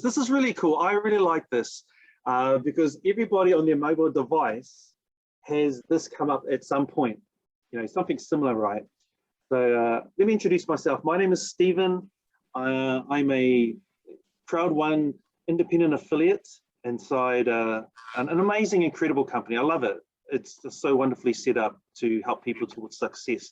This is really cool. I really like this because everybody on their mobile device has this come up at some point, something similar, right? So let me introduce myself. My name is Stephen. I'm a Crowd One independent affiliate inside an amazing, incredible company. I love it. It's just so wonderfully set up to help people towards success.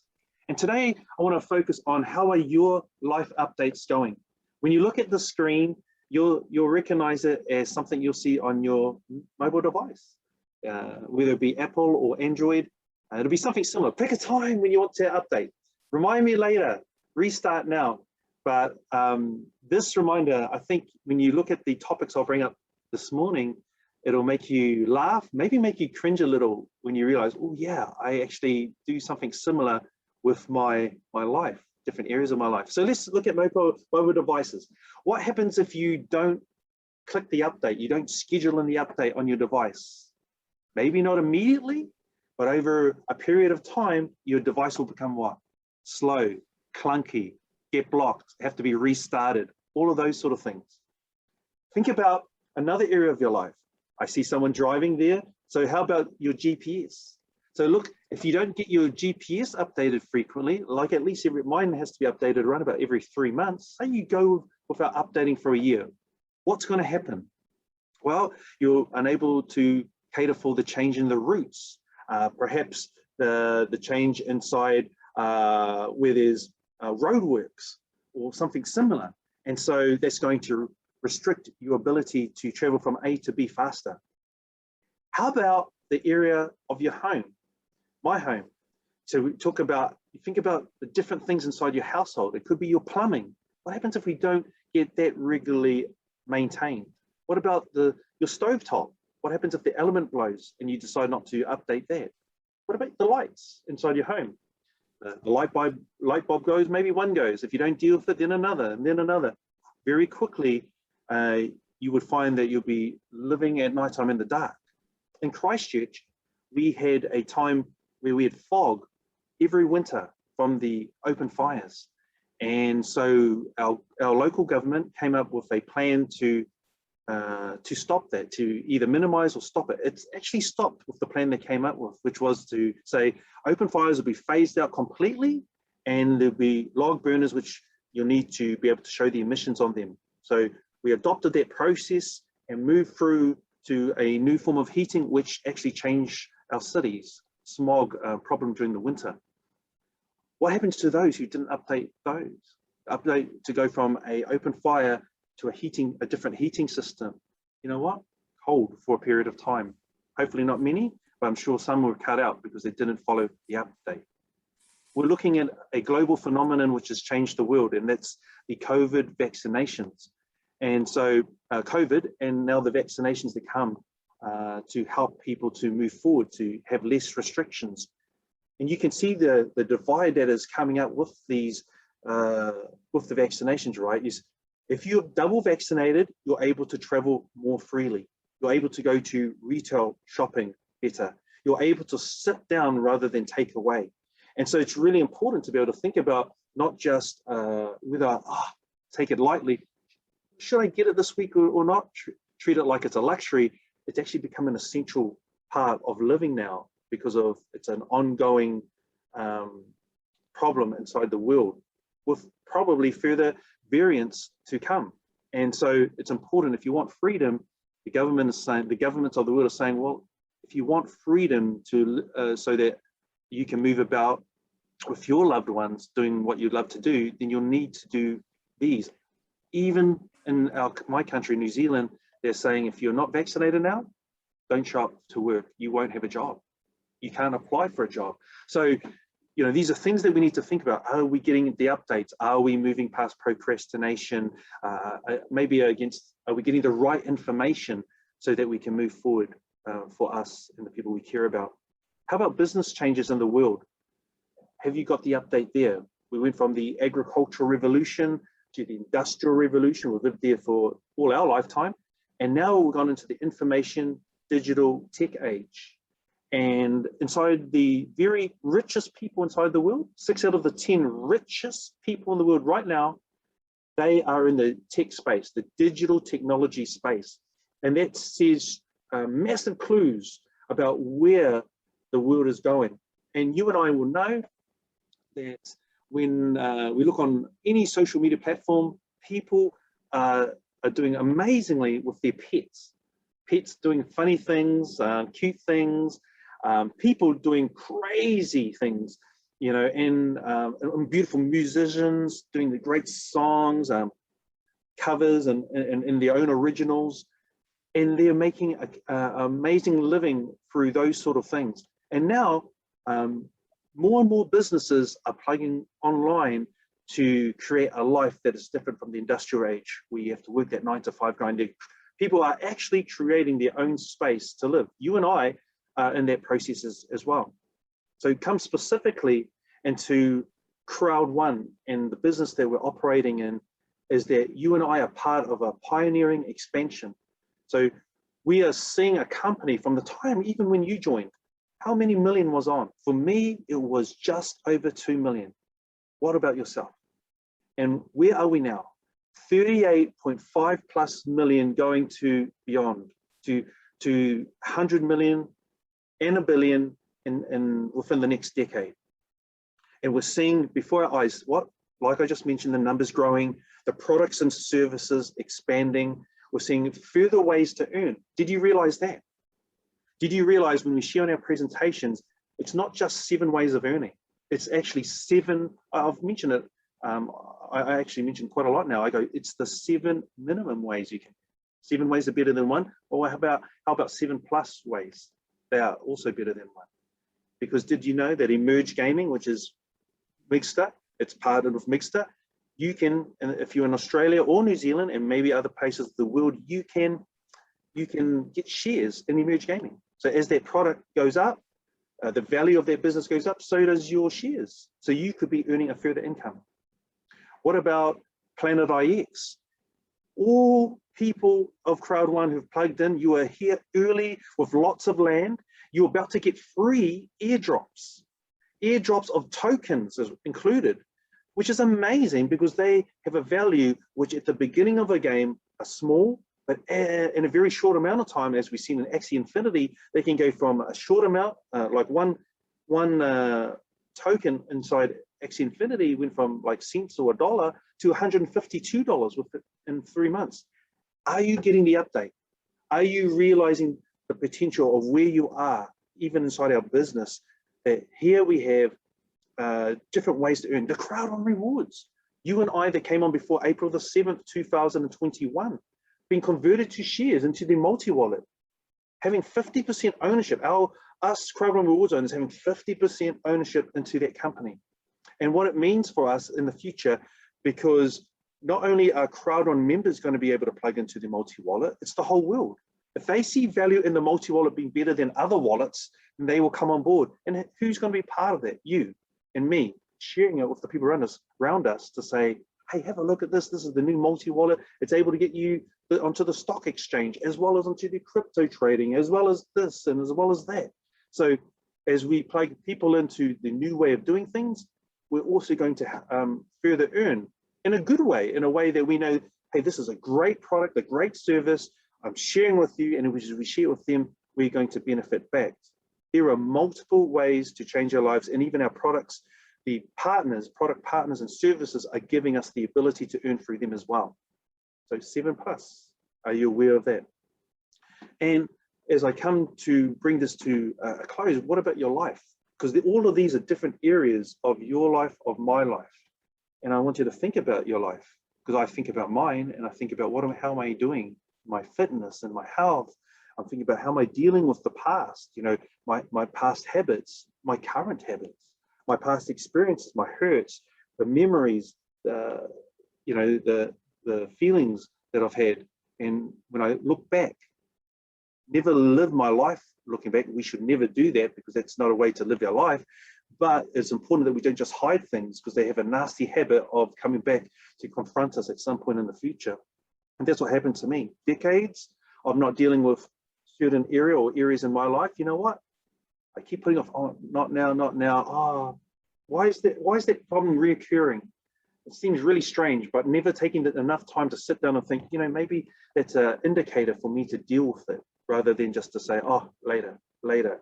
And today I want to focus on how are your life updates going. When you look at the screen, you'll recognize it as something you'll see on your mobile device, whether it be Apple or Android. It'll be something similar. Pick a time when you want to update. Remind me later, restart now. But this reminder, I think when you look at the topics I'll bring up this morning, it'll make you laugh, maybe make you cringe a little when you realize, oh yeah, I actually do something similar with my life, different areas of my life. So let's look at mobile devices. What happens if you don't click the update, you don't schedule in the update on your device? Maybe not immediately, but over a period of time, your device will become what? Slow, clunky, get blocked, have to be restarted, all of those sort of things. Think about another area of your life. I see someone driving there. So how about your GPS? So look, if you don't get your GPS updated frequently, like at least mine has to be updated around about every 3 months, say you go without updating for a year, what's going to happen? Well, you're unable to cater for the change in the routes, perhaps the change inside where there's roadworks or something similar. And so that's going to restrict your ability to travel from A to B faster. How about the area of your home? My home. So we talk about, you think about the different things inside your household. It could be your plumbing. What happens if we don't get that regularly maintained? What about your stovetop? What happens if the element blows and you decide not to update that? What about the lights inside your home? The light bulb goes, maybe one goes. If you don't deal with it, then another, and then another. Very quickly, you would find that you'll be living at nighttime in the dark. In Christchurch, we had a time where we had fog every winter from the open fires. And so our local government came up with a plan to stop that, to either minimize or stop it. It's actually stopped with the plan they came up with, which was to say open fires will be phased out completely, and there'll be log burners, which you'll need to be able to show the emissions on them. So we adopted that process and moved through to a new form of heating, which actually changed our cities' smog problem during the winter. What happens to those who didn't update those? Update to go from a open fire to a different heating system. You know what? Cold for a period of time. Hopefully not many, but I'm sure some were cut out because they didn't follow the update. We're looking at a global phenomenon which has changed the world, and that's the COVID vaccinations. And so COVID and now the vaccinations that come to help people to move forward, to have less restrictions. And you can see the divide that is coming up with these, with the vaccinations, right? Is if you're double vaccinated, you're able to travel more freely. You're able to go to retail shopping better. You're able to sit down rather than take away. And so it's really important to be able to think about not just whether, take it lightly, should I get it this week or not? Treat it like it's a luxury. It's actually become an essential part of living now because of it's an ongoing problem inside the world with probably further variants to come. And so it's important, if you want freedom, the governments of the world are saying, well, if you want freedom to so that you can move about with your loved ones doing what you'd love to do, then you'll need to do these. Even in my country, New Zealand, they're saying if you're not vaccinated now, don't show up to work. You won't have a job. You can't apply for a job. So, these are things that we need to think about. Are we getting the updates? Are we moving past procrastination? Are we getting the right information so that we can move forward for us and the people we care about? How about business changes in the world? Have you got the update there? We went from the agricultural revolution to the industrial revolution. We've lived there for all our lifetime. And now we've gone into the information, digital tech age. And inside the very richest people inside the world, 6 out of the 10 richest people in the world right now They are in the tech space, the digital technology space. And that says massive clues about where the world is going. And you and I will know that when we look on any social media platform, people are doing amazingly with their pets. Pets doing funny things, cute things, people doing crazy things, you know, and beautiful musicians doing the great songs, covers and their own originals. And they're making an amazing living through those sort of things. And now more and more businesses are plugging online to create a life that is different from the industrial age, where you have to work that 9-to-5 grind. People are actually creating their own space to live. You and I are in that process as well. So come specifically into Crowd One and the business that we're operating in is that you and I are part of a pioneering expansion. So we are seeing a company from the time, even when you joined, how many million was on? For me, it was just over 2 million. What about yourself? And where are we now? 38.5 plus million going to beyond, to 100 million and a billion in within the next decade. And we're seeing before our eyes, what, like I just mentioned, the numbers growing, the products and services expanding. We're seeing further ways to earn. Did you realize that? Did you realize when we share on our presentations, it's not just 7 ways of earning. It's actually 7, I've mentioned it, I actually mentioned quite a lot now. I go, it's the 7 minimum ways you can. 7 ways are better than 1. Or how about 7 plus ways? They are also better than 1. Because did you know that Emerge Gaming, which is Mixter, it's partnered with Mixter, you can, if you're in Australia or New Zealand and maybe other places of the world, you can get shares in Emerge Gaming. So as that product goes up, the value of that business goes up, so does your shares. So you could be earning a further income. What about Planet IX? All people of Crowd One who've plugged in, you are here early with lots of land. You're about to get free airdrops. Airdrops of tokens is included, which is amazing because they have a value which at the beginning of a game are small, but in a very short amount of time, as we've seen in Axie Infinity, they can go from a short amount, like one token inside Axie Infinity went from like cents or $1 to $152 in 3 months. Are you getting the update? Are you realizing the potential of where you are, even inside our business, that here we have different ways to earn the Crowd One rewards. You and I that came on before April the 7th, 2021, being converted to shares into the multi-wallet, having 50% ownership. Us Crowd One rewards owners having 50% ownership into that company. And what it means for us in the future, because not only are Crowd One members going to be able to plug into the multi-wallet, it's the whole world. If they see value in the multi-wallet being better than other wallets, then they will come on board. And who's going to be part of that? You and me, sharing it with the people around us to say, hey, have a look at this. This is the new multi-wallet. It's able to get you onto the stock exchange, as well as onto the crypto trading, as well as this and as well as that. So as we plug people into the new way of doing things, we're also going to further earn in a good way, in a way that we know, hey, this is a great product, a great service, I'm sharing with you, and as we share with them, we're going to benefit back. There are multiple ways to change our lives, and even our products, the partners, product partners and services are giving us the ability to earn through them as well. So 7 plus, are you aware of that? And as I come to bring this to a close, what about your life? Because all of these are different areas of your life, of my life. And I want you to think about your life, because I think about mine, and I think about how am I doing? My fitness and my health. I'm thinking about how am I dealing with the past, you know, my past habits, my current habits, my past experiences, my hurts, the memories, you know, the feelings that I've had. And when I look back, never live my life looking back. We should never do that, because that's not a way to live our life. But it's important that we don't just hide things, because they have a nasty habit of coming back to confront us at some point in the future. And that's what happened to me. Decades of not dealing with certain area or areas in my life. You know what? I keep putting off, oh, not now, not now. Oh, why is that problem reoccurring? it seems really strange, but never taking enough time to sit down and think, you know, maybe it's an indicator for me to deal with it, rather than just to say, oh, later,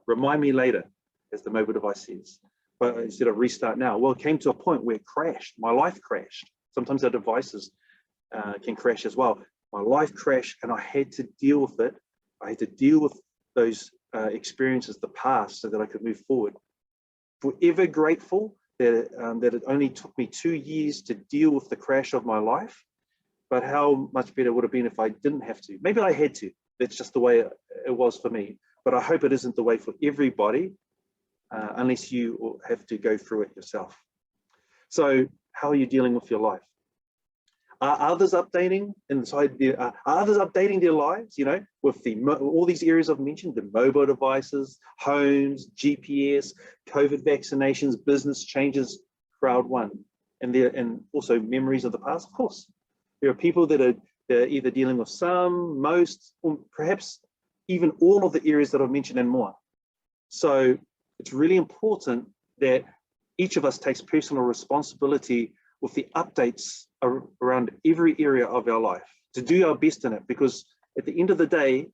remind me later, as the mobile device says. But instead of restart now, well, it came to a point where it crashed. My life crashed. Sometimes our devices can crash as well. My life crashed, and I had to deal with it. I had to deal with those experiences, the past, so that I could move forward. Forever grateful that, that it only took me 2 years to deal with the crash of my life, but how much better it would have been if I didn't have to. Maybe I had to. That's just the way it was for me. But I hope it isn't the way for everybody, unless you have to go through it yourself. So how are you dealing with your life? Are others updating inside their, are others updating their lives, you know, with all these areas I've mentioned, the mobile devices, homes, GPS, COVID vaccinations, business changes, crowd one, and also memories of the past? Of course, there are people that are either dealing with some, most, or perhaps even all of the areas that I've mentioned and more. So it's really important that each of us takes personal responsibility with the updates around every area of our life, to do our best in it, because at the end of the day,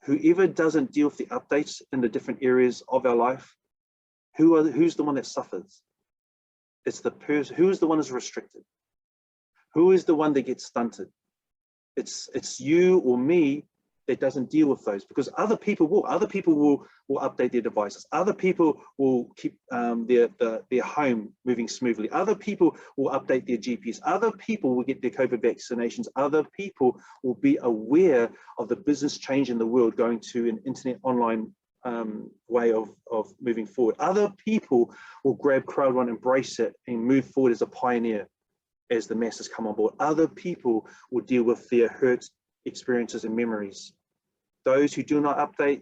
whoever doesn't deal with the updates in the different areas of our life, who's the one that suffers? It's the person. Who is the one who's restricted? Who is the one that gets stunted? It's you or me that doesn't deal with those, because other people will update their devices. Other people will keep their home moving smoothly. Other people will update their GPS. Other people will get their COVID vaccinations. Other people will be aware of the business change in the world, going to an internet online way of moving forward. Other people will grab crowd one, embrace it, and move forward as a pioneer as the masses come on board. Other people will deal with their hurts, experiences, and memories. Those who do not update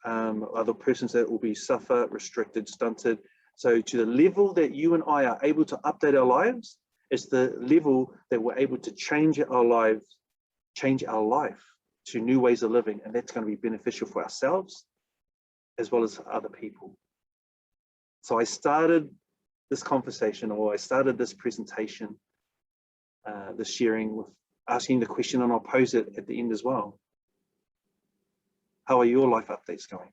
are the persons that will be suffer, restricted, stunted. So to the level that you and I are able to update our lives, is the level that we're able to change our lives, change our life to new ways of living, and that's going to be beneficial for ourselves as well as for other people. So I started this conversation, or I started this presentation, this sharing, with asking the question, and I'll pose it at the end as well. How are your life updates going?